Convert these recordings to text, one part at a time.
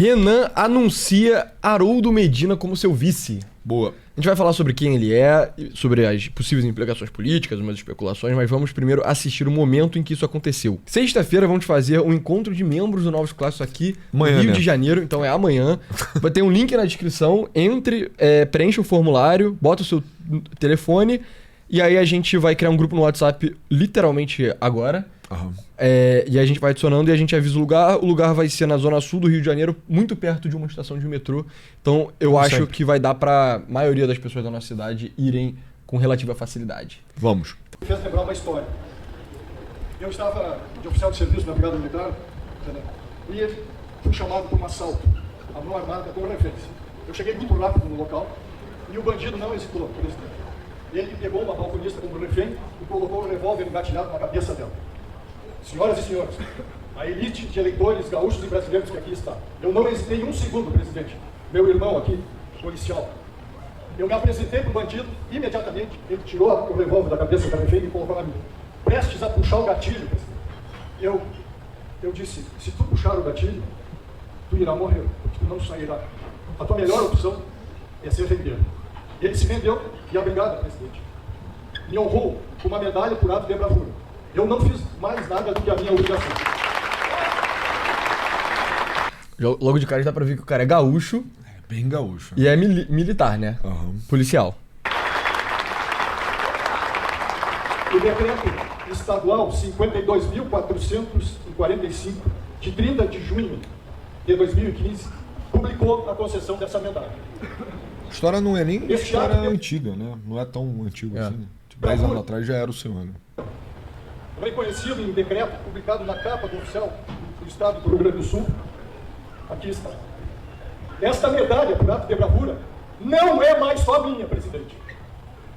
Renan anuncia Haroldo Medina como seu vice. Boa. A gente vai falar sobre quem ele é, sobre as possíveis implicações políticas, umas especulações, mas vamos primeiro assistir o momento em que isso aconteceu. Sexta-feira vamos fazer um encontro de membros do Novos Clássicos aqui Amanhã, no Rio né? de Janeiro, então é amanhã. Vai ter um link na descrição, preencha o formulário, bota o seu telefone e aí a gente vai criar um grupo no WhatsApp literalmente agora. Aham. E a gente vai adicionando e a gente avisa o lugar. O lugar vai ser na zona sul do Rio de Janeiro, muito perto de uma estação de metrô. Então eu acho sempre. que vai dar pra maioria das pessoas da nossa cidade irem com relativa facilidade. Vamos. Fez lembrar uma história. Eu estava de oficial de serviço na Brigada Militar, entendeu? E fui chamado para um assalto, a mão armada com reféns. Eu cheguei muito rápido no local e o bandido não hesitou, presidente. Ele pegou uma balconista como refém e colocou o revólver engatilhado na cabeça dela. Senhoras e senhores, a elite de eleitores gaúchos e brasileiros que aqui está, eu não hesitei um segundo, presidente. Meu irmão aqui, policial, eu me apresentei para o bandido, imediatamente ele tirou o revólver da cabeça da refém e colocou na minha. Prestes a puxar o gatilho, presidente. Eu disse, se tu puxar o gatilho, tu irá morrer, porque tu não sairá. A tua melhor opção é ser rendido. Ele se rendeu e a brigada, presidente, me honrou com uma medalha por ato de bravura. Eu não fiz mais nada do que a minha obrigação. Logo de cara já dá pra ver que o cara é gaúcho É bem gaúcho. e é militar, né? Aham. Policial. O decreto estadual 52.445, de 30 de junho de 2015, publicou a concessão dessa medalha. A história não é nem Esse história ato- antiga, né? Não é tão antigo É. assim, né? Tipo, 10 anos atrás já era o senhor, né? Reconhecido em decreto publicado na capa do oficial do Estado do Rio Grande do Sul, aqui está. Esta medalha por ato de bravura não é mais só minha, presidente.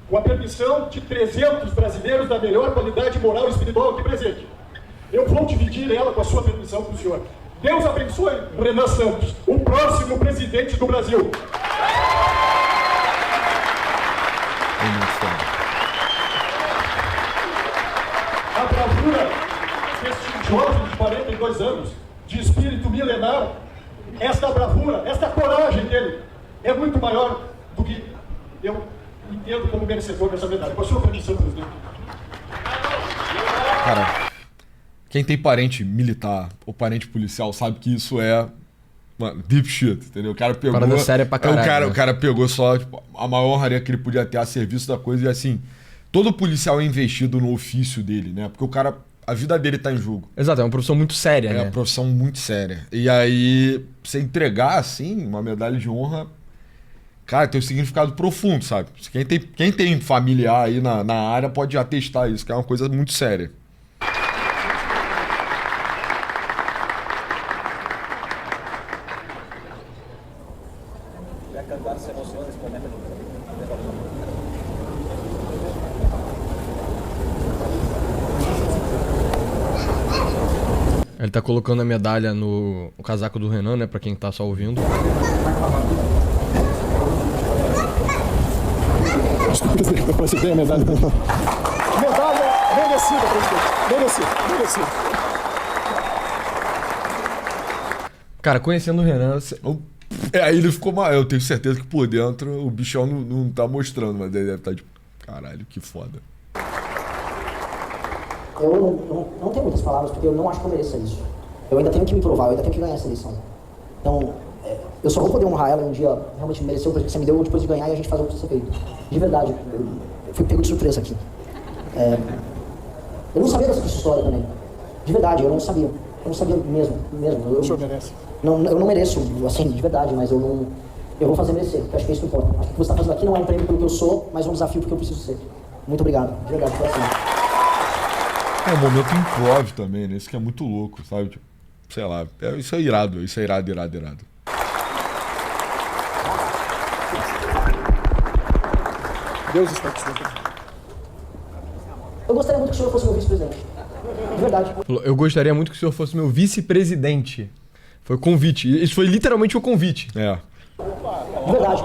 Com a permissão de 300 brasileiros da melhor qualidade moral e espiritual aqui presente, eu vou dividir ela com a sua permissão para o senhor. Deus abençoe Renan Santos, o próximo presidente do Brasil. É muito foda. A bravura deste jovem de 42 anos, de espírito milenar, esta bravura, esta coragem dele, é muito maior do que eu entendo como merecedor dessa medalha. Com a sua permissão, presidente. Cara, quem tem parente militar ou parente policial sabe que isso é, mano, deep shit, entendeu? O cara pegou... Parada séria pra caralho, O né? cara pegou só tipo, a maior honraria que ele podia ter a serviço da coisa e assim, todo policial é investido no ofício dele, né? Porque o cara, a vida dele tá em jogo. Exato, é uma profissão muito séria, É né? uma profissão muito séria. E aí, você entregar, assim, uma medalha de honra, cara, tem um significado profundo, sabe? Quem tem familiar aí na área pode atestar isso, que é uma coisa muito séria. Ele tá colocando a medalha no casaco do Renan, né? Pra quem tá só ouvindo. Você tem a medalha? Medalha merecida, presidente. Merecida. Cara, conhecendo o Renan, Aí ele ficou mal. Eu tenho certeza que por dentro o bichão não tá mostrando, mas ele deve estar tipo, caralho, que foda. Eu não tenho muitas palavras, porque eu não acho que eu mereça isso. Eu ainda tenho que me provar, eu ainda tenho que ganhar essa eleição. Então, eu só vou poder honrar ela um dia, realmente merecer o presente que você me deu depois de ganhar e a gente fazer o que precisa ser feito. De verdade, eu fui pego de surpresa aqui. Eu não sabia dessa história também. De verdade, eu não sabia. Eu não sabia mesmo. O senhor merece. Eu não mereço, assim, de verdade, mas eu vou fazer merecer, porque eu acho que é isso que importa. Acho que o que você está fazendo aqui não é um prêmio pelo que eu sou, mas um desafio porque eu preciso ser. Muito obrigado, de verdade, foi assim. É um momento improv também, né? Isso que é muito louco, sabe? Tipo, sei lá, isso é irado, irado. Deus está com você. Eu gostaria muito que o senhor fosse meu vice-presidente. De verdade. eu gostaria muito que o senhor fosse meu vice-presidente. Foi o convite. Isso foi literalmente o convite. É. De verdade.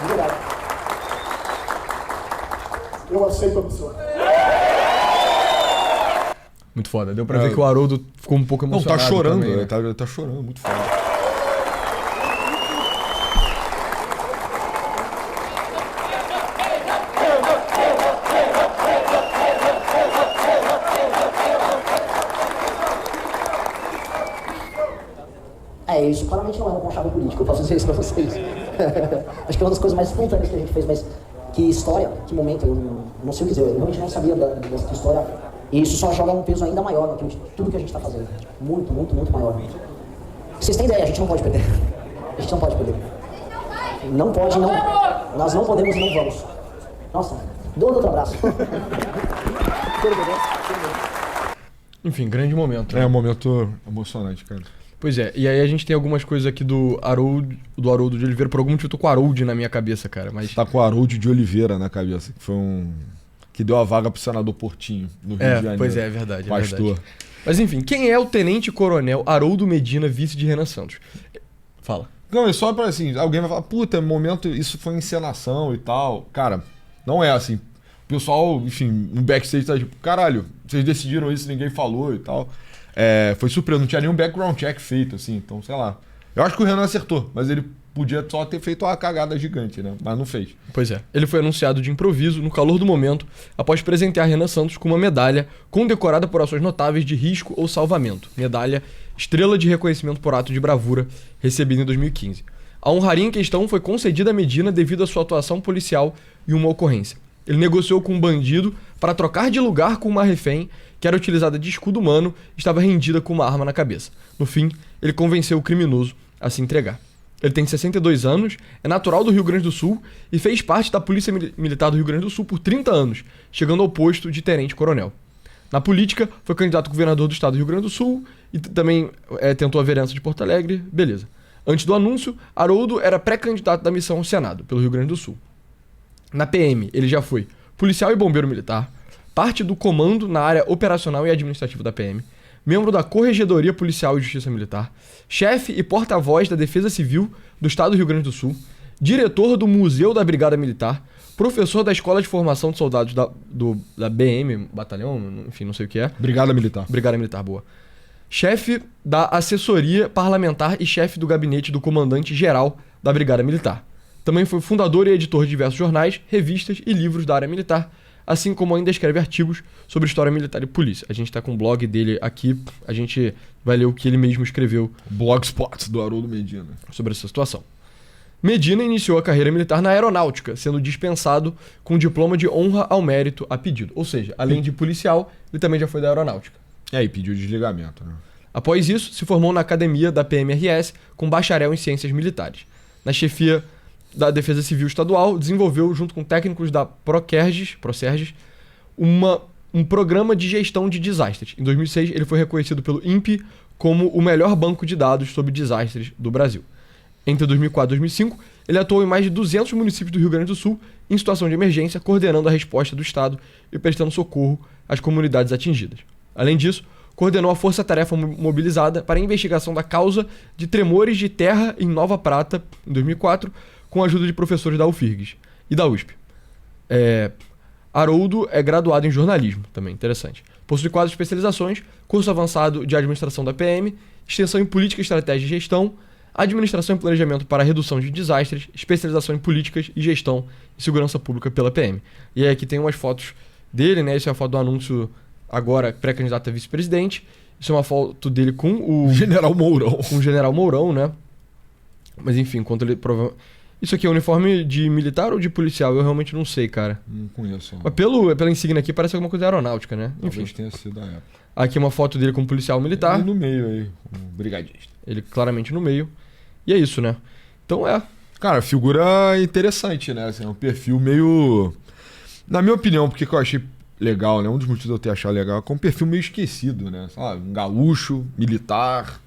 De verdade. Eu aceito a missão. Muito foda. Deu pra ver que o Haroldo ficou um pouco Não, emocionado. tá chorando, também, né? tá chorando, muito foda. Isso claramente não é uma conchave política, eu posso dizer isso pra vocês. Acho que é uma das coisas mais espontâneas que a gente fez, mas que história, que momento, eu não sei o que dizer, eu realmente não sabia dessa história. E isso só joga um peso ainda maior naquilo de tudo que a gente tá fazendo. Muito, muito, muito maior. Vocês têm ideia, a gente não pode perder. A gente não pode perder. Não pode, não. Nós não podemos e não vamos. Nossa, dou outro abraço. Enfim, grande momento. É um momento emocionante, cara. Pois é, e aí a gente tem algumas coisas aqui do Haroldo de Oliveira. Por algum motivo eu tô com o Harold na minha cabeça, cara. Mas... Tá com o Haroldo de Oliveira na cabeça, que foi que deu a vaga pro senador Portinho, no Rio de Janeiro. Pois é verdade. Pastor. Verdade. Mas enfim, quem é o tenente-coronel Haroldo Medina, vice de Renan Santos? Fala. Não, é só pra assim, alguém vai falar, puta, momento, isso foi encenação e tal. Cara, não é assim. O pessoal, enfim, no backstage tá tipo, caralho, vocês decidiram isso, ninguém falou e tal. Foi surpresa, não tinha nenhum background check feito, assim, então, sei lá. Eu acho que o Renan acertou, mas ele podia só ter feito uma cagada gigante, né? Mas não fez. Pois é. Ele foi anunciado de improviso, no calor do momento, após presentear Renan Santos com uma medalha condecorada por ações notáveis de risco ou salvamento. Medalha Estrela de Reconhecimento por Ato de Bravura, recebida em 2015. A honraria em questão foi concedida a Medina devido à sua atuação policial em uma ocorrência. Ele negociou com um bandido para trocar de lugar com uma refém que era utilizada de escudo humano e estava rendida com uma arma na cabeça. No fim, ele convenceu o criminoso a se entregar. Ele tem 62 anos, é natural do Rio Grande do Sul e fez parte da Polícia Militar do Rio Grande do Sul por 30 anos, chegando ao posto de tenente-coronel. Na política, foi candidato a governador do estado do Rio Grande do Sul e também tentou a vereança de Porto Alegre, beleza. Antes do anúncio, Haroldo era pré-candidato da missão ao Senado, pelo Rio Grande do Sul. Na PM, ele já foi policial e bombeiro militar, parte do comando na área operacional e administrativa da PM, membro da Corregedoria Policial e Justiça Militar, chefe e porta-voz da Defesa Civil do Estado do Rio Grande do Sul, diretor do Museu da Brigada Militar, professor da Escola de Formação de Soldados da BM, batalhão, enfim, não sei o que é. Brigada Militar. Brigada Militar, boa. Chefe da Assessoria Parlamentar e chefe do gabinete do Comandante-Geral da Brigada Militar. Também foi fundador e editor de diversos jornais, revistas e livros da área militar, assim como ainda escreve artigos sobre história militar e polícia. A gente está com o blog dele aqui, a gente vai ler o que ele mesmo escreveu. Blogspot do Haroldo Medina. Sobre essa situação. Medina iniciou a carreira militar na aeronáutica, sendo dispensado com diploma de honra ao mérito a pedido. Ou seja, além de policial, ele também já foi da aeronáutica. E pediu desligamento, né? Após isso, se formou na academia da PMRS com bacharel em ciências militares. Na chefia da Defesa Civil Estadual, desenvolveu, junto com técnicos da Procerges, um programa de gestão de desastres. Em 2006, ele foi reconhecido pelo INPE como o melhor banco de dados sobre desastres do Brasil. Entre 2004 e 2005, ele atuou em mais de 200 municípios do Rio Grande do Sul em situação de emergência, coordenando a resposta do Estado e prestando socorro às comunidades atingidas. Além disso, coordenou a força-tarefa mobilizada para a investigação da causa de tremores de terra em Nova Prata, em 2004, com a ajuda de professores da UFIRGS e da USP. Haroldo é graduado em jornalismo, também interessante. Possui 4 especializações, curso avançado de administração da PM, extensão em política, estratégia e gestão, administração e planejamento para a redução de desastres, especialização em políticas e gestão e segurança pública pela PM. E aí aqui tem umas fotos dele, né? Essa é a foto do anúncio agora pré-candidato a vice-presidente. Isso é uma foto dele com o General Mourão. Com o General Mourão, né? Mas enfim, enquanto ele provavelmente... Isso aqui é uniforme de militar ou de policial? Eu realmente não sei, cara. Não conheço. Mas pela insígnia aqui parece alguma coisa aeronáutica, né? Enfim. Talvez tenha sido a época. Aqui uma foto dele como policial militar. Ele no meio aí, um brigadista. Ele claramente no meio. E é isso, né? Então Cara, figura interessante, né? Assim, é um perfil meio... Na minha opinião, porque que eu achei legal, né? Um dos motivos de eu ter achado legal é que é um perfil meio esquecido, né? Sei lá, um gaúcho, militar...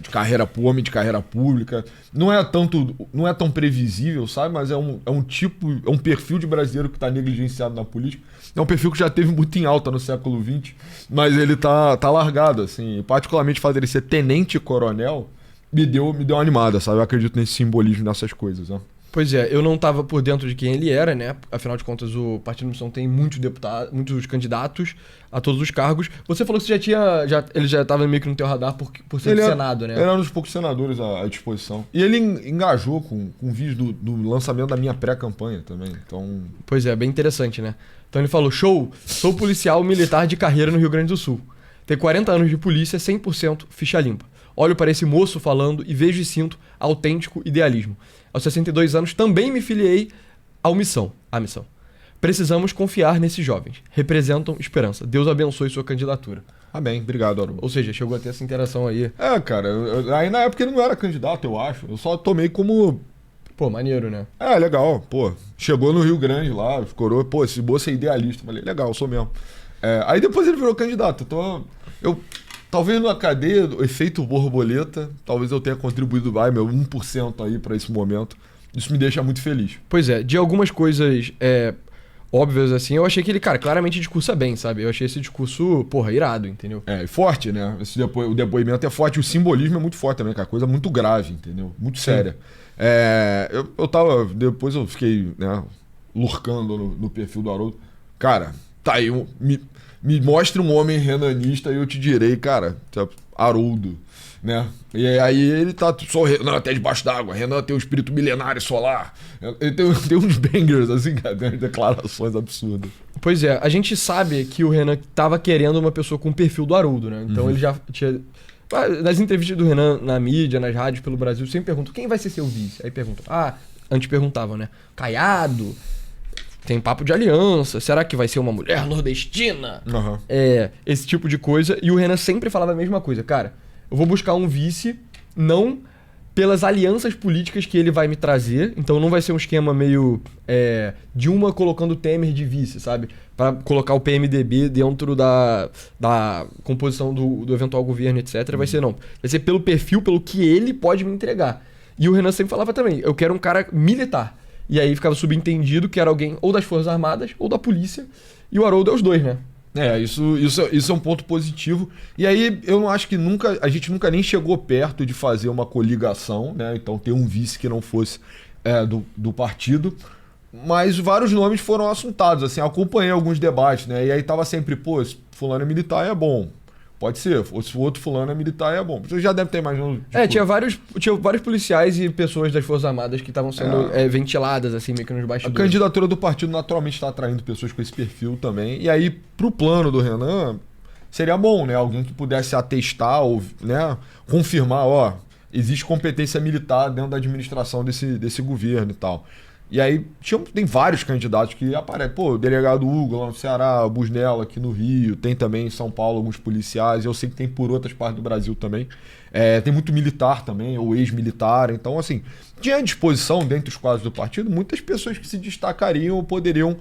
de carreira homem de carreira pública, não é tão previsível, sabe? Mas é um perfil de brasileiro que está negligenciado na política. É um perfil que já teve muito em alta no século XX, mas ele tá largado, assim. Particularmente o fato dele ser tenente-coronel me deu uma animada, sabe? Eu acredito nesse simbolismo dessas coisas, né? Pois é, eu não tava por dentro de quem ele era, né? Afinal de contas, o Partido da Missão tem muitos deputados, muitos candidatos a todos os cargos. Você falou que você ele já tava meio que no teu radar por ser do Senado, né? Ele era um dos poucos senadores à disposição. E ele engajou com vídeos do lançamento da minha pré-campanha também. Então. Pois é, bem interessante, né? Então ele falou: show, sou policial militar de carreira no Rio Grande do Sul. Tenho 40 anos de polícia, 100% ficha limpa. Olho para esse moço falando e vejo e sinto autêntico idealismo. Aos 62 anos também me filiei à missão. Precisamos confiar nesses jovens. Representam esperança. Deus abençoe sua candidatura. Amém. Obrigado, Aru. Ou seja, chegou a ter essa interação aí. Cara, aí na época ele não era candidato, eu acho. Eu só tomei como... Pô, maneiro, né? Legal. Pô, chegou no Rio Grande lá, coroa. Pô, esse moço é idealista. Falei, legal, sou mesmo. Aí depois ele virou candidato. Então, talvez na cadeia, o efeito borboleta, talvez eu tenha contribuído meu 1% aí pra esse momento. Isso me deixa muito feliz. Pois é, de algumas coisas óbvias assim, eu achei que ele, cara, claramente discursa bem, sabe? Eu achei esse discurso, porra, irado, entendeu? E forte, né? O depoimento é forte, o simbolismo é muito forte também, cara. Coisa muito grave, entendeu? Muito séria. Depois eu fiquei, né, lurcando no perfil do Haroldo. Cara, tá aí, me mostre um homem renanista e eu te direi, cara, Haroldo, né? E aí ele tá só Renan até debaixo d'água. Renan tem um espírito milenário solar. Ele tem uns bangers, assim, cara, tem umas declarações absurdas. Pois é, a gente sabe que o Renan tava querendo uma pessoa com o perfil do Haroldo, né? Então ele já tinha... Nas entrevistas do Renan na mídia, nas rádios pelo Brasil, sempre perguntam quem vai ser seu vice. Aí perguntam, antes perguntavam, né? Caiado, tem papo de aliança, será que vai ser uma mulher nordestina? Esse tipo de coisa. E o Renan sempre falava a mesma coisa, cara, eu vou buscar um vice, não pelas alianças políticas que ele vai me trazer, então não vai ser um esquema meio Dilma colocando o Temer de vice, sabe? Pra colocar o PMDB dentro da composição do eventual governo, etc. Vai ser não. Vai ser pelo perfil, pelo que ele pode me entregar. E o Renan sempre falava também, eu quero um cara militar. E aí ficava subentendido que era alguém ou das Forças Armadas ou da polícia. E o Haroldo é os dois, né? Isso é um ponto positivo. E aí eu não acho que a gente nunca nem chegou perto de fazer uma coligação, né? Então ter um vice que não fosse do partido. Mas vários nomes foram assuntados, assim, acompanhei alguns debates, né? E aí tava sempre, pô, esse fulano é militar é bom. Pode ser, se o outro fulano é militar é bom. Você já deve ter imaginado. Tinha vários policiais e pessoas das Forças Armadas que estavam sendo ventiladas, assim, meio que nos bastidores. A candidatura do partido naturalmente está atraindo pessoas com esse perfil também. E aí, pro plano do Renan, seria bom, né? Alguém que pudesse atestar ou, né, confirmar, existe competência militar dentro da administração desse governo e tal. E aí, tem vários candidatos que aparecem. Pô, o delegado Hugo lá no Ceará, o Busnello aqui no Rio, tem também em São Paulo alguns policiais, eu sei que tem por outras partes do Brasil também. Tem muito militar também, ou ex-militar. Então, assim, tinha à disposição, dentre os quadros do partido, muitas pessoas que se destacariam ou poderiam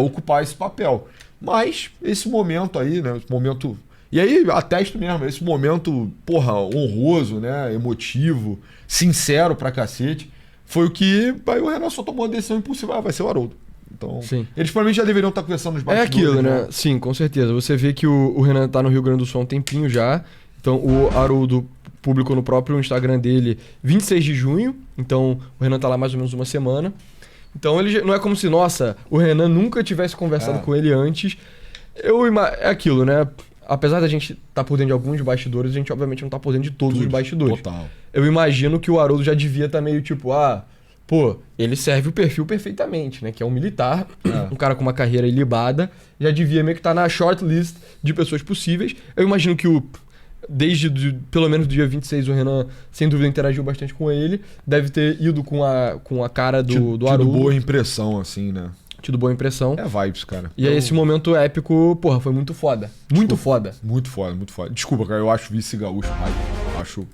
ocupar esse papel. Mas, esse momento aí, né, esse momento... E aí, atesto mesmo, esse momento, porra, honroso, né, emotivo, sincero pra cacete, foi o que aí o Renan só tomou uma decisão impulsiva, vai ser o Haroldo. Então, sim, eles provavelmente já deveriam estar conversando nos bastidores. É aquilo, né? Sim, com certeza. Você vê que o Renan tá no Rio Grande do Sul há um tempinho já. Então, o Haroldo publicou no próprio Instagram dele 26 de junho. Então, o Renan tá lá mais ou menos uma semana. Então, ele não é como se, nossa, o Renan nunca tivesse conversado com ele antes. É aquilo, né? Apesar da gente estar por dentro de alguns bastidores, a gente obviamente não tá por dentro de todos os bastidores. Total. Eu imagino que o Haroldo já devia estar meio tipo, ele serve o perfil perfeitamente, né? Que é um militar, um cara com uma carreira ilibada, já devia meio que estar na shortlist de pessoas possíveis. Eu imagino que pelo menos do dia 26, o Renan, sem dúvida, interagiu bastante com ele. Deve ter ido com a cara do Haroldo. Tido boa impressão, assim, né? Tido boa impressão. Vibes, cara. E aí esse momento épico, porra, foi muito foda. Muito foda. Muito foda, muito foda. Desculpa, cara, eu acho vice gaúcho,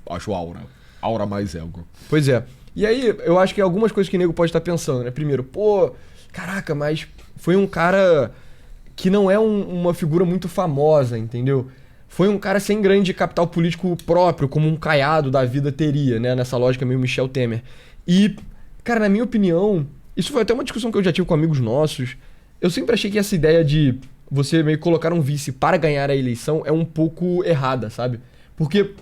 acho aura. Aura mais ego. Pois é. E aí, eu acho que algumas coisas que o nego pode estar pensando, né? Primeiro, caraca, mas foi um cara que não é uma figura muito famosa, entendeu? Foi um cara sem grande capital político próprio, como um Caiado da vida teria, né? Nessa lógica meio Michel Temer. E, cara, na minha opinião, isso foi até uma discussão que eu já tive com amigos nossos. Eu sempre achei que essa ideia de você meio colocar um vice para ganhar a eleição é um pouco errada, sabe? Porque,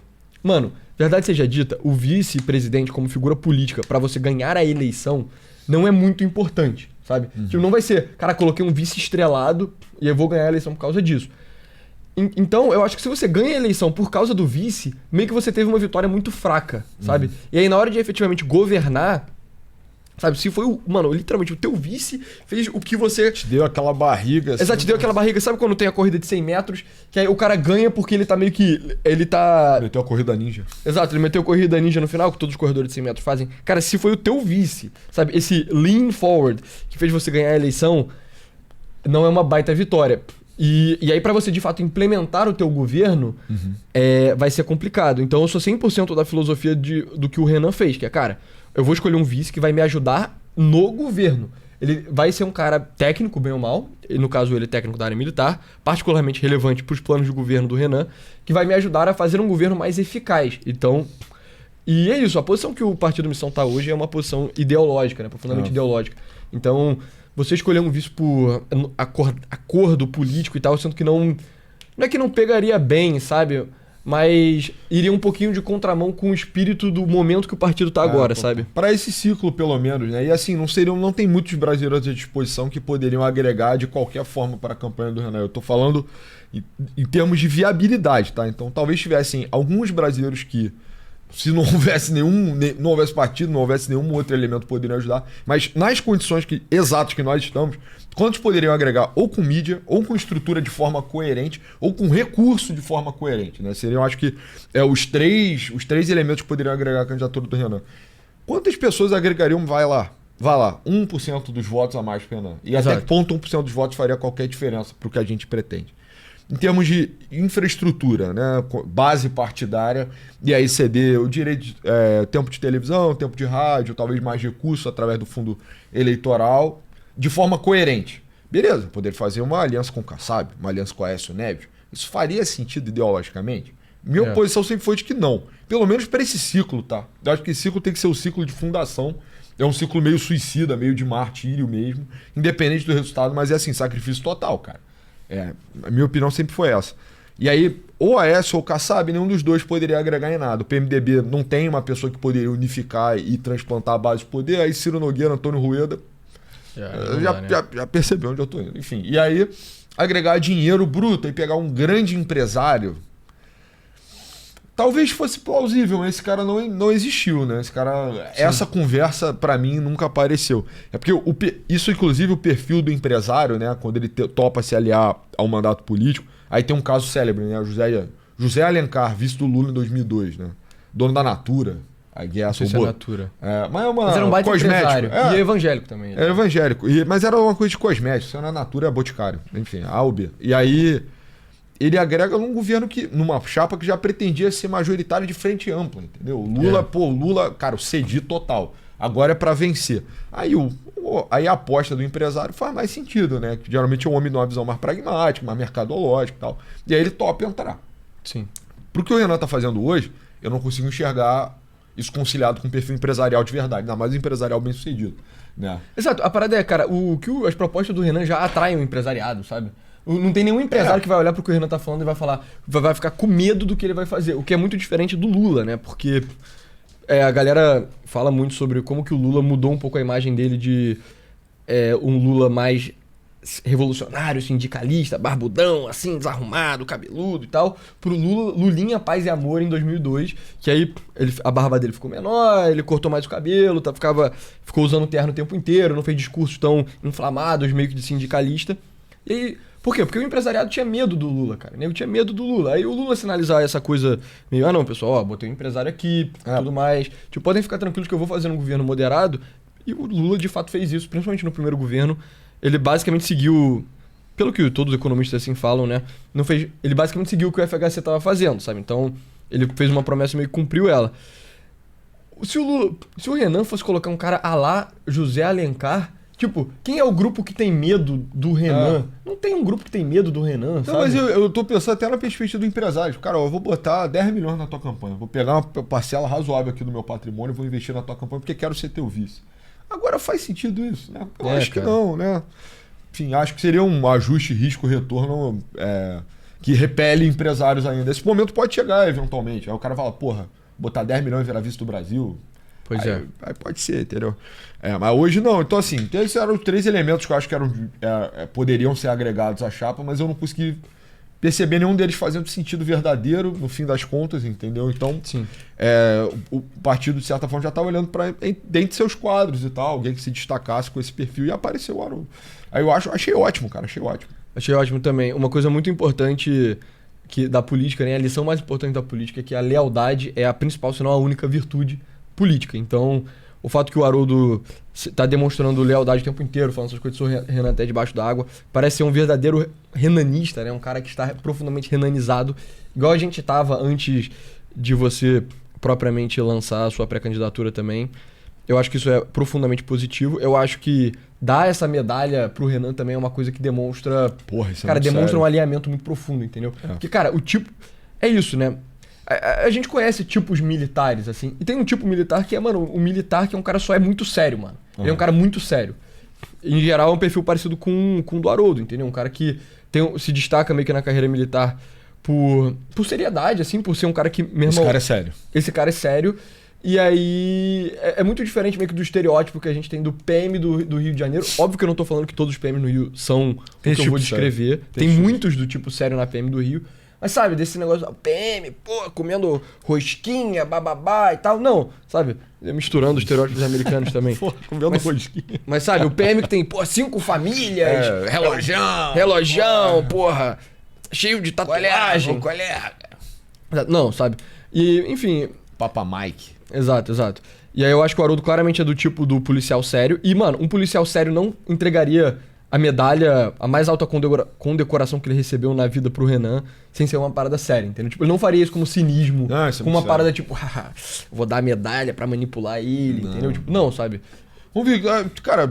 mano, verdade seja dita, o vice-presidente como figura política pra você ganhar a eleição não é muito importante, sabe? Tipo, não vai ser, cara, coloquei um vice estrelado e eu vou ganhar a eleição por causa disso. Então, eu acho que se você ganha a eleição por causa do vice, meio que você teve uma vitória muito fraca, sabe? E aí, na hora de efetivamente governar, sabe? Se foi literalmente o teu vice fez o que você... Te deu aquela barriga. Exato, te deu aquela barriga. Sabe quando tem a corrida de 100 metros, que aí o cara ganha porque ele tá meio que... Ele tá... Meteu a corrida ninja. Exato, ele meteu a corrida ninja no final, que todos os corredores de 100 metros fazem. Cara, se foi o teu vice, sabe? Esse lean forward que fez você ganhar a eleição, não é uma baita vitória. E aí, pra você de fato implementar o teu governo, vai ser complicado. Então, eu sou 100% da filosofia do que o Renan fez, que é, cara, eu vou escolher um vice que vai me ajudar no governo. Ele vai ser um cara técnico, bem ou mal, e no caso ele é técnico da área militar, particularmente relevante para os planos de governo do Renan, que vai me ajudar a fazer um governo mais eficaz. Então, e é isso, a posição que o Partido Missão tá hoje é uma posição ideológica, né, profundamente ideológica. Então, você escolher um vice por acordo político e tal, sendo que não é que não pegaria bem, sabe? Mas iria um pouquinho de contramão com o espírito do momento que o partido tá agora, sabe? Para esse ciclo, pelo menos, né? E assim, não tem muitos brasileiros à disposição que poderiam agregar de qualquer forma para a campanha do Renan. Eu tô falando em termos de viabilidade, tá? Então talvez tivessem alguns brasileiros que, se não houvesse não houvesse partido, não houvesse nenhum outro elemento, poderiam ajudar. Mas nas condições exatas que nós estamos, quantos poderiam agregar ou com mídia, ou com estrutura de forma coerente, ou com recurso de forma coerente, né? Seriam, acho que, os três elementos que poderiam agregar a candidatura do Renan. Quantas pessoas agregariam, vai lá, 1% dos votos a mais pro Renan? E até que ponto 1% dos votos faria qualquer diferença pro que a gente pretende? Em termos de infraestrutura, né, base partidária, e aí ceder o direito de tempo de televisão, tempo de rádio, talvez mais recursos através do fundo eleitoral, de forma coerente. Beleza, poder fazer uma aliança com o Kassab, uma aliança com a Aécio Neves, isso faria sentido ideologicamente? Minha posição sempre foi de que não. Pelo menos para esse ciclo, tá? Eu acho que esse ciclo tem que ser o ciclo de fundação. É um ciclo meio suicida, meio de martírio mesmo, independente do resultado, mas é assim, sacrifício total, cara. A minha opinião sempre foi essa. E aí, ou a Aécio ou o Kassab, nenhum dos dois poderia agregar em nada. O PMDB não tem uma pessoa que poderia unificar e transplantar a base de poder. Aí Ciro Nogueira, Antônio Rueda, já percebeu onde eu tô indo. Enfim, e aí agregar dinheiro bruto e pegar um grande empresário, talvez fosse plausível, mas esse cara não existiu, né? Essa conversa pra mim nunca apareceu. É porque isso, inclusive, o perfil do empresário, né? Quando ele topa se aliar ao mandato político, aí tem um caso célebre, né? José Alencar, vice do Lula em 2002, né? Dono da Natura. A guerra é Natura. Mas era um baita empresário. E evangélico também. Era evangélico. Mas era uma coisa de cosmético. Isso era Natura, Boticário. Enfim, A ou B. E aí ele agrega num governo numa chapa que já pretendia ser majoritário de frente ampla, entendeu? O Lula, cara, o cedi total. Agora é pra vencer. Aí a aposta do empresário faz mais sentido, né? Que geralmente é um homem de uma visão mais pragmática, mais mercadológica e tal. E aí ele topa entrar. Sim. Pro que o Renan tá fazendo hoje, eu não consigo enxergar isso conciliado com um perfil empresarial de verdade, ainda mais um empresarial bem sucedido, né? Exato. A parada é, cara, as propostas do Renan já atraem o empresariado, sabe? Não tem nenhum empresário que vai olhar pro que o Renan tá falando e vai falar, vai ficar com medo do que ele vai fazer. O que é muito diferente do Lula, né? Porque a galera fala muito sobre como que o Lula mudou um pouco a imagem dele de um Lula mais revolucionário, sindicalista, barbudão, assim, desarrumado, cabeludo e tal, pro Lulinha Paz e Amor em 2002, que aí a barba dele ficou menor, ele cortou mais o cabelo, ficou usando terno o tempo inteiro, não fez discursos tão inflamados, meio que de sindicalista. E aí, por quê? Porque o empresariado tinha medo do Lula, cara. Eu tinha medo do Lula. Aí o Lula sinalizar essa coisa meio, não, pessoal, botei um empresário aqui, tudo mais. Tipo, podem ficar tranquilos que eu vou fazer um governo moderado. E o Lula, de fato, fez isso, principalmente no primeiro governo. Ele basicamente seguiu, pelo que todos os economistas assim falam, né? Ele basicamente seguiu o que o FHC estava fazendo, sabe? Então, ele fez uma promessa e meio que cumpriu ela. Se o Renan fosse colocar um cara à lá José Alencar, tipo, quem é o grupo que tem medo do Renan? Não tem um grupo que tem medo do Renan, sabe? Mas eu tô pensando até na perspectiva do empresário. Cara, eu vou botar 10 milhões na tua campanha. Vou pegar uma parcela razoável aqui do meu patrimônio e vou investir na tua campanha porque quero ser teu vice. Agora faz sentido isso, né? Eu acho que não, né? Enfim, acho que seria um ajuste risco-retorno que repele empresários ainda. Esse momento pode chegar eventualmente. Aí o cara fala, porra, botar 10 milhões e virar vice do Brasil. Pois Aí pode ser, entendeu? Mas hoje não. Então, assim, esses eram os 3 elementos que eu acho que poderiam ser agregados à chapa, mas eu não consegui perceber nenhum deles fazendo sentido verdadeiro, no fim das contas, entendeu? Então, Sim. O partido, de certa forma, já estava olhando para dentro de seus quadros e tal, alguém que se destacasse com esse perfil, e apareceu o Haroldo. Aí achei ótimo, cara, achei ótimo. Achei ótimo também. Uma coisa muito importante da política, né? A lição mais importante da política é que a lealdade é a principal, se não a única virtude política. Então, o fato que o Haroldo está demonstrando lealdade o tempo inteiro, falando essas coisas sobre o Renan até debaixo d'água, parece ser um verdadeiro renanista, né? Um cara que está profundamente renanizado, igual a gente estava antes de você propriamente lançar a sua pré-candidatura também. Eu acho que isso é profundamente positivo. Eu acho que dar essa medalha pro Renan também é uma coisa que demonstra... Porra, isso cara, é muito demonstra sério. um alinhamento muito profundo, entendeu? Porque, cara, o tipo... É isso, né? A gente conhece tipos militares, assim. E tem um tipo militar que é, mano, o militar que é um cara só é muito sério, mano. Ele é um cara muito sério. Em geral, é um perfil parecido com o do Haroldo, entendeu? Um cara que se destaca meio que na carreira militar por seriedade, assim, por ser um cara que... Esse cara é sério. Esse cara é sério. E aí, é muito diferente meio que do estereótipo que a gente tem do PM do Rio de Janeiro. Óbvio que eu não tô falando que todos os PMs no Rio são o que eu vou descrever. Tem muitos do tipo sério na PM do Rio. Mas sabe, desse negócio, PM, pô, comendo rosquinha, bababá e tal. Não, sabe, misturando os estereótipos americanos também. Pô, comendo rosquinha. Mas sabe, o PM que tem, pô, 5 famílias. Relojão, porra, cheio de tatuagem. Colega. Não, sabe. E, enfim... Papa Mike. Exato. E aí eu acho que o Haroldo claramente é do tipo do policial sério. E, mano, um policial sério não entregaria a medalha, a mais alta condecoração que ele recebeu na vida pro Renan, sem ser uma parada séria, entendeu? Tipo, ele não faria isso como cinismo, Isso é com muito uma parada sério. tipo, haha, vou dar a medalha pra manipular ele, entendeu? Tipo, não, sabe? Vamos ver, cara,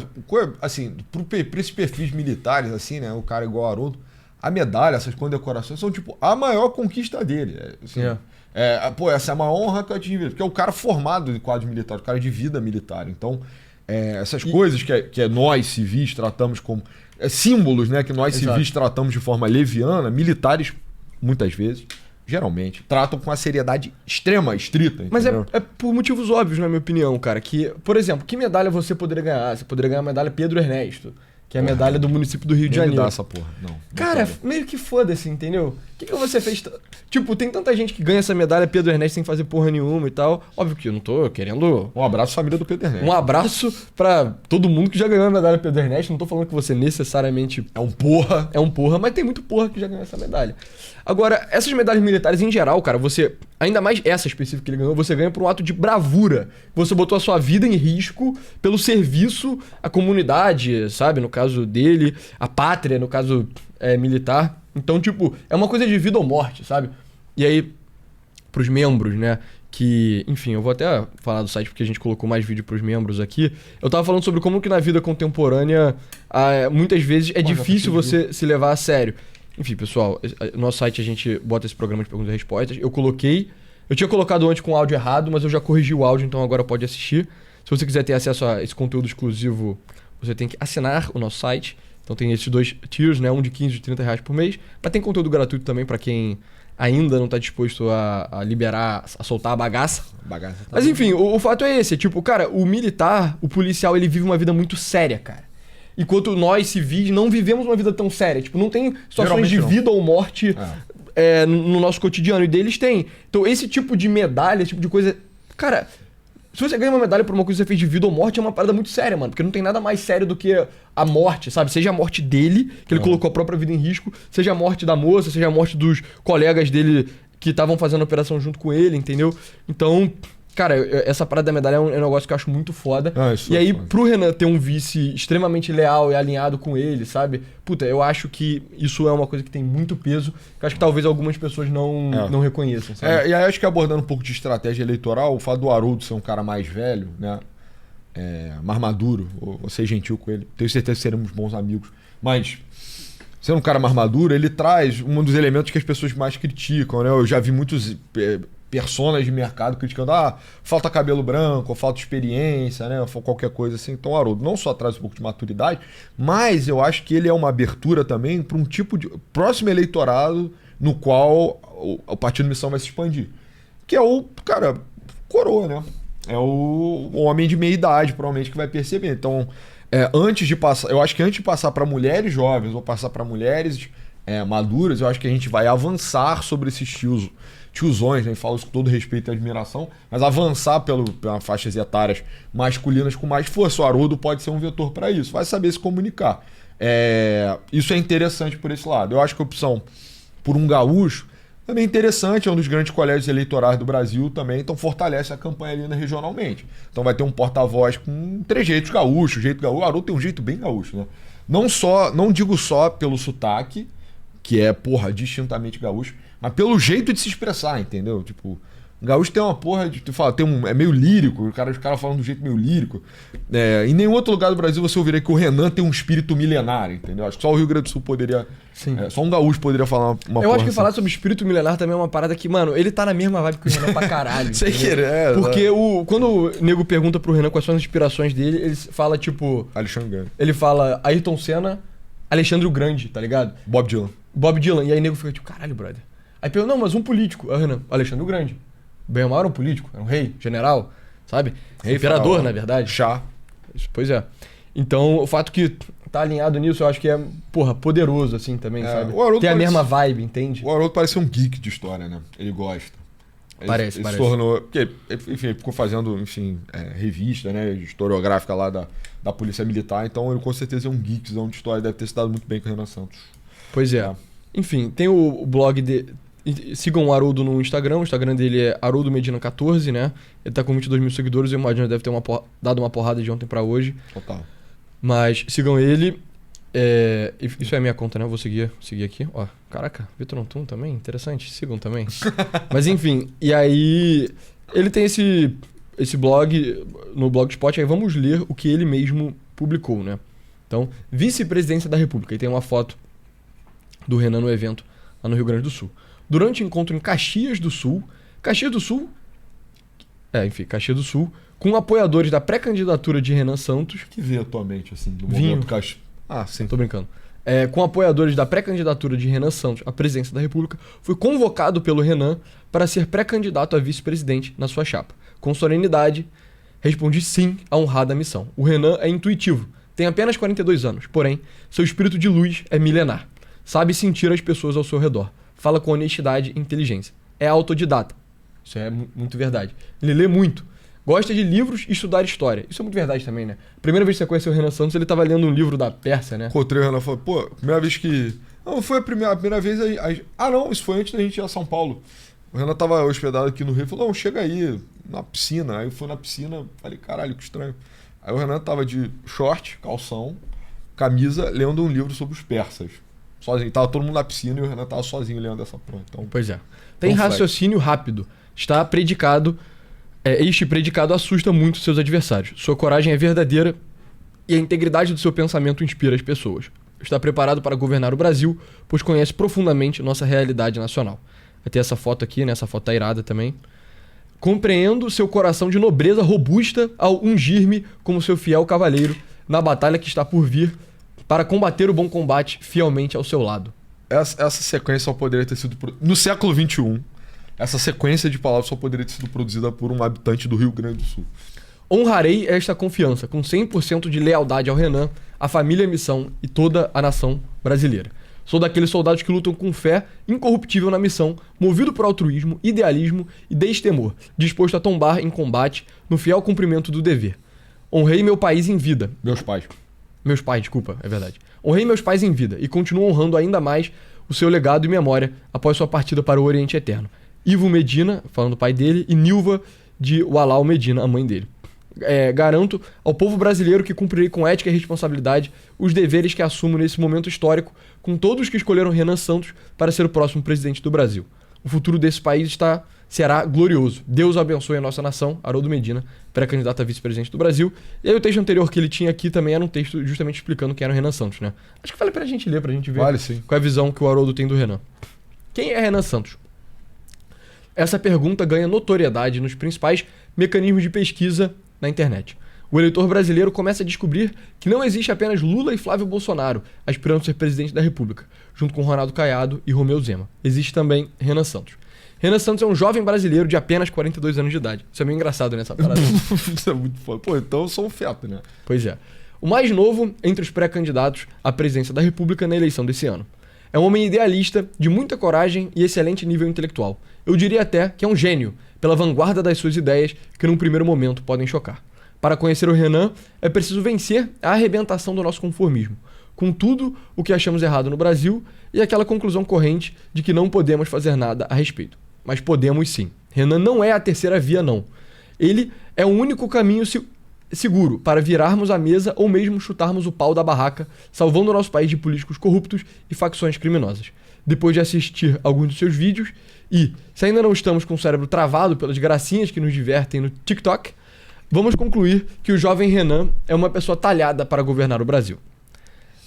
assim, pra esses perfis militares, assim, né, o cara igual o Haroldo, a medalha, essas condecorações são, tipo, a maior conquista dele. Assim, essa é uma honra que eu tive, porque é o cara formado de quadro militar, o cara de vida militar. Então, essas coisas que nós civis tratamos como símbolos, né, que nós civis tratamos de forma leviana, militares, muitas vezes, geralmente, tratam com uma seriedade extrema, estrita. Mas entendeu? é por motivos óbvios, na minha opinião, cara. Que, por exemplo, que medalha você poderia ganhar? Você poderia ganhar a medalha Pedro Ernesto, que é a medalha do município do Rio de Nem me Janeiro. dá essa porra, não. Cara, meio que foda-se, entendeu? O que você fez? Tipo, tem tanta gente que ganha essa medalha Pedro Ernesto sem fazer porra nenhuma e tal. Óbvio que eu não tô querendo... Um abraço à família do Pedro Ernesto. Um abraço pra todo mundo que já ganhou a medalha Pedro Ernesto. Não tô falando que você necessariamente É um porra. é um porra, mas tem muito porra que já ganhou essa medalha. Agora, essas medalhas militares em geral, cara, você... Ainda mais essa específica que ele ganhou, você ganha por um ato de bravura. Você botou a sua vida em risco pelo serviço à comunidade, sabe? No caso dele, a pátria, no caso militar. Então, tipo, é uma coisa de vida ou morte, sabe? E aí, pros membros, né? Que, enfim, eu vou até falar do site porque a gente colocou mais vídeo pros membros aqui. Eu tava falando sobre como que na vida contemporânea, muitas vezes é difícil você se levar a sério. Enfim, pessoal, no nosso site a gente bota esse programa de perguntas e respostas. Eu tinha colocado antes com o áudio errado, mas eu já corrigi o áudio, então agora pode assistir. Se você quiser ter acesso a esse conteúdo exclusivo, você tem que assinar o nosso site. Então tem esses 2 tiers, né? Um de 15 e de 30 reais por mês. Mas tem conteúdo gratuito também pra quem ainda não tá disposto a liberar, a soltar a bagaça. Mas enfim, o fato é esse. Tipo, cara, o militar, o policial, ele vive uma vida muito séria, cara. Enquanto nós, civis, não vivemos uma vida tão séria. Tipo, não tem situações de vida ou morte no nosso cotidiano. E deles tem. Então, esse tipo de medalha, esse tipo de coisa... Cara, se você ganha uma medalha por uma coisa que você fez de vida ou morte, é uma parada muito séria, mano. Porque não tem nada mais sério do que a morte, sabe? Seja a morte dele, que ele colocou a própria vida em risco, seja a morte da moça, seja a morte dos colegas dele que estavam fazendo a operação junto com ele, entendeu? Então... Cara, essa parada da medalha é um negócio que eu acho muito foda. E aí, pro Renan ter um vice extremamente leal e alinhado com ele, sabe? Puta, eu acho que isso é uma coisa que tem muito peso, que eu acho que talvez algumas pessoas não reconheçam, sabe? E aí acho que abordando um pouco de estratégia eleitoral, o fato do Haroldo ser um cara mais velho, né? Mais maduro, vou ser gentil com ele. Tenho certeza que seremos bons amigos. Mas, sendo um cara mais maduro, ele traz um dos elementos que as pessoas mais criticam, né? Eu já vi muitos... personas de mercado criticando, falta cabelo branco, ou falta experiência, né? Ou qualquer coisa assim. Então o Haroldo não só traz um pouco de maturidade, mas eu acho que ele é uma abertura também para um tipo de próximo eleitorado no qual o Partido Missão vai se expandir. Que é coroa, né? É o homem de meia idade, provavelmente, que vai perceber. Então, antes de passar... Eu acho que antes de passar para mulheres jovens ou passar para mulheres maduras, eu acho que a gente vai avançar sobre esses tiozões, né? Falo isso com todo respeito e admiração, mas avançar pelas faixas etárias masculinas com mais força. O Haroldo pode ser um vetor para isso. Vai saber se comunicar. Isso é interessante por esse lado. Eu acho que a opção por um gaúcho também é interessante, é um dos grandes colégios eleitorais do Brasil também, então fortalece a campanha ali regionalmente. Então vai ter um porta-voz com trejeitos gaúchos, jeito gaúcho. O Haroldo tem um jeito bem gaúcho, né? Não digo só pelo sotaque, que é, distintamente gaúcho, mas pelo jeito de se expressar, entendeu? Tipo, o gaúcho tem uma porra de... Tu fala, é meio lírico, os caras falam do jeito meio lírico. Em nenhum outro lugar do Brasil você ouviria que o Renan tem um espírito milenar, entendeu? Acho que só o Rio Grande do Sul poderia... Sim. Só um gaúcho poderia falar uma Eu acho que assim. falar sobre espírito milenar também é uma parada que, mano, ele tá na mesma vibe que o Renan pra caralho. Sem entendeu? querer, Porque quando o nego pergunta pro Renan quais são as inspirações dele, ele fala, tipo... Alexandre Grande. Ele fala Ayrton Senna, Alexandre o Grande, tá ligado? Bob Dylan. E aí o nego fica tipo, caralho, brother. Aí pergunta, não, mas um político. Aí o Renan, Alexandre o Grande. Bem ou mal era um político, era um rei, general, sabe? Rei, imperador, faraó, na verdade. Chá. Pois é. Então, o fato que tá alinhado nisso, eu acho que é, poderoso, assim, também, sabe? O Haroldo Tem a parece- mesma vibe, entende? O Haroldo parece um geek de história, né? Ele gosta. Parece. Se tornou... Porque, enfim, ele ficou fazendo, revista, né? Historiográfica lá da Polícia Militar. Então, ele com certeza é um geekzão de história. Deve ter se dado muito bem com o Renan Santos. Pois é. Enfim, tem o blog de... Sigam o Haroldo no Instagram. O Instagram dele é Haroldo Medina 14, né? Ele tá com 22 mil seguidores. Eu imagino que deve ter dado uma porrada de ontem pra hoje. Total. Mas sigam ele. Isso é a minha conta, né? Eu vou seguir aqui. Ó, caraca, Vitor Antum também? Interessante. Sigam também. Mas enfim, e aí ele tem esse blog no Blogspot. Aí vamos ler o que ele mesmo publicou, né? Então, Vice-Presidência da República. E tem uma foto do Renan no evento lá no Rio Grande do Sul. Durante o encontro em Caxias do Sul, com apoiadores da pré-candidatura de Renan Santos. O que vê atualmente, assim, do Vinho. momento Caxias? Ah, sim. Tô brincando. Com apoiadores da pré-candidatura de Renan Santos à presidência da República, foi convocado pelo Renan para ser pré-candidato a vice-presidente na sua chapa. Com solenidade, respondi sim à honrada missão. O Renan é intuitivo, tem apenas 42 anos, porém, seu espírito de luz é milenar. Sabe sentir as pessoas ao seu redor. Fala com honestidade e inteligência. É autodidata. Isso é muito verdade. Ele lê muito. Gosta de livros e estudar história. Isso é muito verdade também, né? Primeira vez que você conheceu o Renan Santos, ele tava lendo um livro da Pérsia, né? Encontrei o Renan e falei, primeira vez que... Não, foi a primeira vez... não, isso foi antes da gente ir a São Paulo. O Renan tava hospedado aqui no Rio, falou, não, chega aí, na piscina. Aí eu fui na piscina, falei, caralho, que estranho. Aí o Renan tava de short, calção, camisa, lendo um livro sobre os persas. Sozinho, tava todo mundo na piscina e o Renan tava sozinho lendo essa porra. Então, Pois é. Tem raciocínio rápido. Está predicado... Este predicado assusta muito seus adversários. Sua coragem é verdadeira e a integridade do seu pensamento inspira as pessoas. Está preparado para governar o Brasil, pois conhece profundamente nossa realidade nacional. Vai ter essa foto aqui, né? Essa foto tá irada também. Compreendo seu coração de nobreza robusta ao ungir-me como seu fiel cavaleiro na batalha que está por vir para combater o bom combate fielmente ao seu lado. Essa sequência só poderia ter sido... No século XXI, essa sequência de palavras só poderia ter sido produzida por um habitante do Rio Grande do Sul. Honrarei esta confiança, com 100% de lealdade ao Renan, à família Missão e toda a nação brasileira. Sou daqueles soldados que lutam com fé incorruptível na missão, movido por altruísmo, idealismo e destemor, disposto a tombar em combate no fiel cumprimento do dever. Honrei meu país em vida. Meus pais, Desculpa, é verdade. Honrei meus pais em vida e continuo honrando ainda mais o seu legado e memória após sua partida para o Oriente Eterno. Ivo Medina, falando do pai dele, e Nilva de Walau Medina, a mãe dele. Garanto ao povo brasileiro que cumprirei com ética e responsabilidade os deveres que assumo nesse momento histórico com todos que escolheram Renan Santos para ser o próximo presidente do Brasil. O futuro desse país será glorioso. Deus abençoe a nossa nação. Haroldo Medina, pré-candidato a vice-presidente do Brasil. E aí o texto anterior que ele tinha aqui também era um texto justamente explicando quem era o Renan Santos, né? Acho que vale pra gente ler, pra gente ver Vale, sim. qual é a visão que o Haroldo tem do Renan. Quem é Renan Santos? Essa pergunta ganha notoriedade nos principais mecanismos de pesquisa na internet. O eleitor brasileiro começa a descobrir que não existe apenas Lula e Flávio Bolsonaro aspirando a ser presidente da República, junto com Ronaldo Caiado e Romeu Zema. Existe também Renan Santos. Renan Santos é um jovem brasileiro de apenas 42 anos de idade. Isso é meio engraçado nessa parada. Isso é muito foda. Pô, então eu sou um feto, né? Pois é. O mais novo entre os pré-candidatos à presidência da República na eleição desse ano. É um homem idealista, de muita coragem e excelente nível intelectual. Eu diria até que é um gênio, pela vanguarda das suas ideias que num primeiro momento podem chocar. Para conhecer o Renan, é preciso vencer a arrebentação do nosso conformismo, com tudo o que achamos errado no Brasil e aquela conclusão corrente de que não podemos fazer nada a respeito. Mas podemos sim. Renan não é a terceira via, não. Ele é o único caminho seguro para virarmos a mesa ou mesmo chutarmos o pau da barraca, salvando o nosso país de políticos corruptos e facções criminosas. Depois de assistir alguns dos seus vídeos e, se ainda não estamos com o cérebro travado pelas gracinhas que nos divertem no TikTok, vamos concluir que o jovem Renan é uma pessoa talhada para governar o Brasil.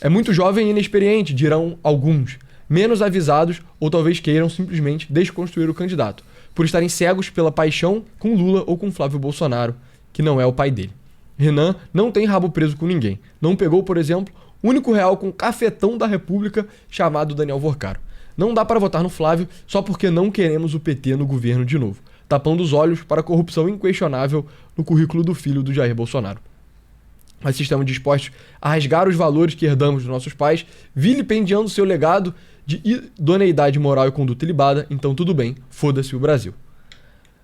É muito jovem e inexperiente, dirão alguns, menos avisados ou talvez queiram simplesmente desconstruir o candidato, por estarem cegos pela paixão com Lula ou com Flávio Bolsonaro, que não é o pai dele. Renan não tem rabo preso com ninguém. Não pegou, por exemplo, o único real com cafetão da República chamado Daniel Vorcaro. Não dá para votar no Flávio só porque não queremos o PT no governo de novo, tapando os olhos para a corrupção inquestionável no currículo do filho do Jair Bolsonaro. Mas se estamos dispostos a rasgar os valores que herdamos dos nossos pais, vilipendiando seu legado de idoneidade moral e conduta ilibada, então tudo bem, foda-se o Brasil.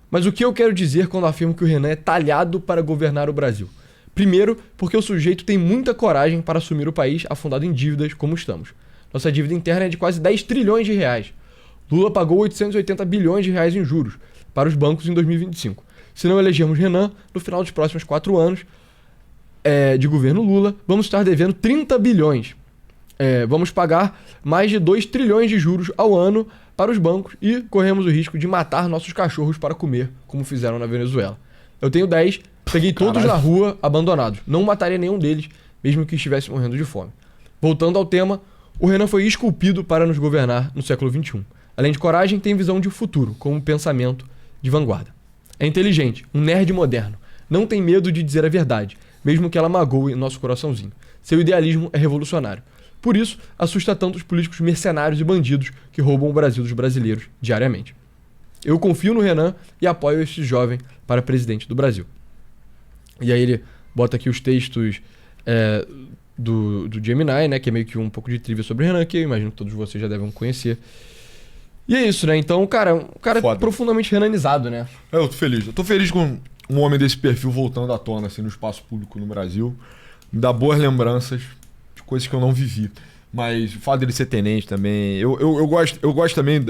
Mas o que eu quero dizer quando afirmo que o Renan é talhado para governar o Brasil? Primeiro, porque o sujeito tem muita coragem para assumir o país afundado em dívidas como estamos. Nossa dívida interna é de quase 10 trilhões de reais. Lula pagou 880 bilhões de reais em juros para os bancos em 2025. Se não elegermos Renan, no final dos próximos 4 anos de governo Lula, vamos estar devendo 30 bilhões. Vamos pagar mais de 2 trilhões de juros ao ano para os bancos e corremos o risco de matar nossos cachorros para comer, como fizeram na Venezuela. Eu tenho 10, peguei todos na rua, abandonados. Não mataria nenhum deles, mesmo que estivesse morrendo de fome. Voltando ao tema, o Renan foi esculpido para nos governar no século XXI. Além de coragem, tem visão de futuro, como pensamento de vanguarda. É inteligente, um nerd moderno. Não tem medo de dizer a verdade, mesmo que ela magoe nosso coraçãozinho. Seu idealismo é revolucionário. Por isso, assusta tanto os políticos mercenários e bandidos que roubam o Brasil dos brasileiros diariamente. Eu confio no Renan e apoio este jovem para presidente do Brasil. E aí ele bota aqui os textos do Gemini, né? Que é meio que um pouco de trivia sobre o Renan, que eu imagino que todos vocês já devem conhecer. E é isso, né? Então, cara, um cara profundamente renanizado, né? Eu tô feliz. Eu tô feliz com um homem desse perfil voltando à tona, assim, no espaço público no Brasil. Me dá boas lembranças de coisas que eu não vivi. Mas o fato dele ser tenente também... Eu gosto também...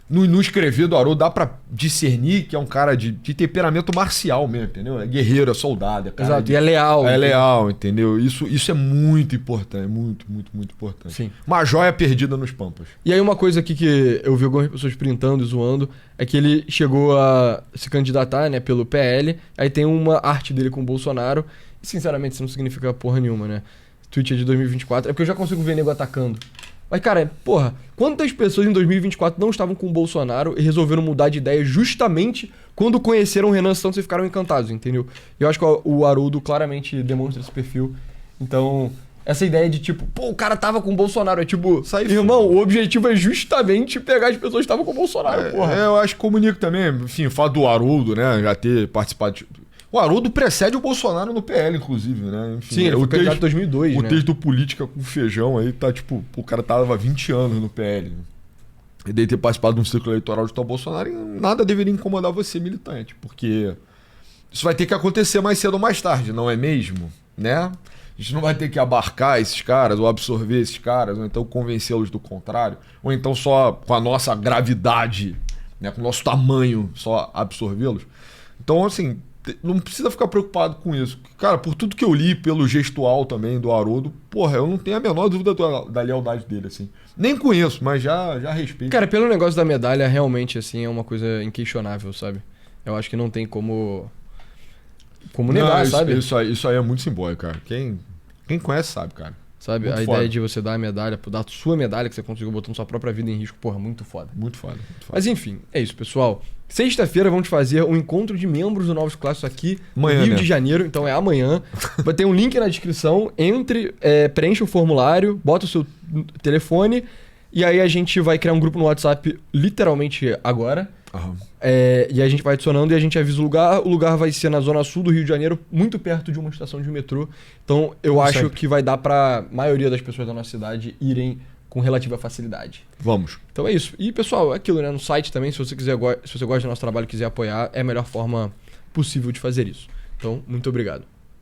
No escrever do Haroldo dá pra discernir que é um cara de temperamento marcial mesmo, entendeu? É guerreiro, é soldado, é cara. Exato, e é leal. É leal, entendeu? Isso é muito importante, muito, muito, muito importante. Sim. Uma joia perdida nos pampas. E aí uma coisa aqui que eu vi algumas pessoas printando e zoando é que ele chegou a se candidatar, né, pelo PL, aí tem uma arte dele com o Bolsonaro, e sinceramente isso não significa porra nenhuma, né? Tweet é de 2024, é porque eu já consigo ver nego atacando. Mas, cara, porra, quantas pessoas em 2024 não estavam com o Bolsonaro e resolveram mudar de ideia justamente quando conheceram o Renan Santos e ficaram encantados, entendeu? Eu acho que o Haroldo claramente demonstra esse perfil. Então, essa ideia de tipo, pô, o cara tava com o Bolsonaro, é tipo, irmão, o objetivo é justamente pegar as pessoas que estavam com o Bolsonaro, porra. Eu acho que comunico também, enfim, o fato do Haroldo, né, já ter participado O Haroldo precede o Bolsonaro no PL, inclusive, né? Enfim, sim, ele foi candidato em 2002, o né? texto do Política com Feijão aí tá tipo... O cara tava há 20 anos no PL. Né? E daí ter participado de um ciclo eleitoral de tal Bolsonaro, e nada deveria incomodar você, militante. Porque isso vai ter que acontecer mais cedo ou mais tarde, não é mesmo? Né? A gente não vai ter que abarcar esses caras, ou absorver esses caras, ou então convencê-los do contrário. Ou então só com a nossa gravidade, né? Com o nosso tamanho, só absorvê-los. Então, assim... Não precisa ficar preocupado com isso. Cara, por tudo que eu li, pelo gestual também do Haroldo, porra, eu não tenho a menor dúvida da lealdade dele, assim. Nem conheço, mas já respeito. Cara, pelo negócio da medalha, realmente, assim, é uma coisa inquestionável, sabe? Eu acho que não tem como negar, sabe? Isso aí é muito simbólico, cara. Quem conhece sabe, cara. Sabe? Muito a foda. ideia de você dar a medalha, dar a sua medalha que você conseguiu botando sua própria vida em risco, porra, muito foda. Muito foda. Muito foda. Mas enfim, é isso, pessoal. Sexta-feira vamos fazer um encontro de membros do Novos Clássicos aqui amanhã, no Rio né? de Janeiro, então é amanhã. Vai ter um link na descrição, preencha o formulário, bota o seu telefone e aí a gente vai criar um grupo no WhatsApp literalmente agora. Aham. E a gente vai adicionando e a gente avisa o lugar. O lugar vai ser na zona sul do Rio de Janeiro, muito perto de uma estação de metrô. Então eu acho sempre. que vai dar pra maioria das pessoas da nossa cidade irem com relativa facilidade. Vamos. Então é isso. E pessoal, é aquilo, né? No site também, se você gosta do nosso trabalho e quiser apoiar, é a melhor forma possível de fazer isso. Então, muito obrigado.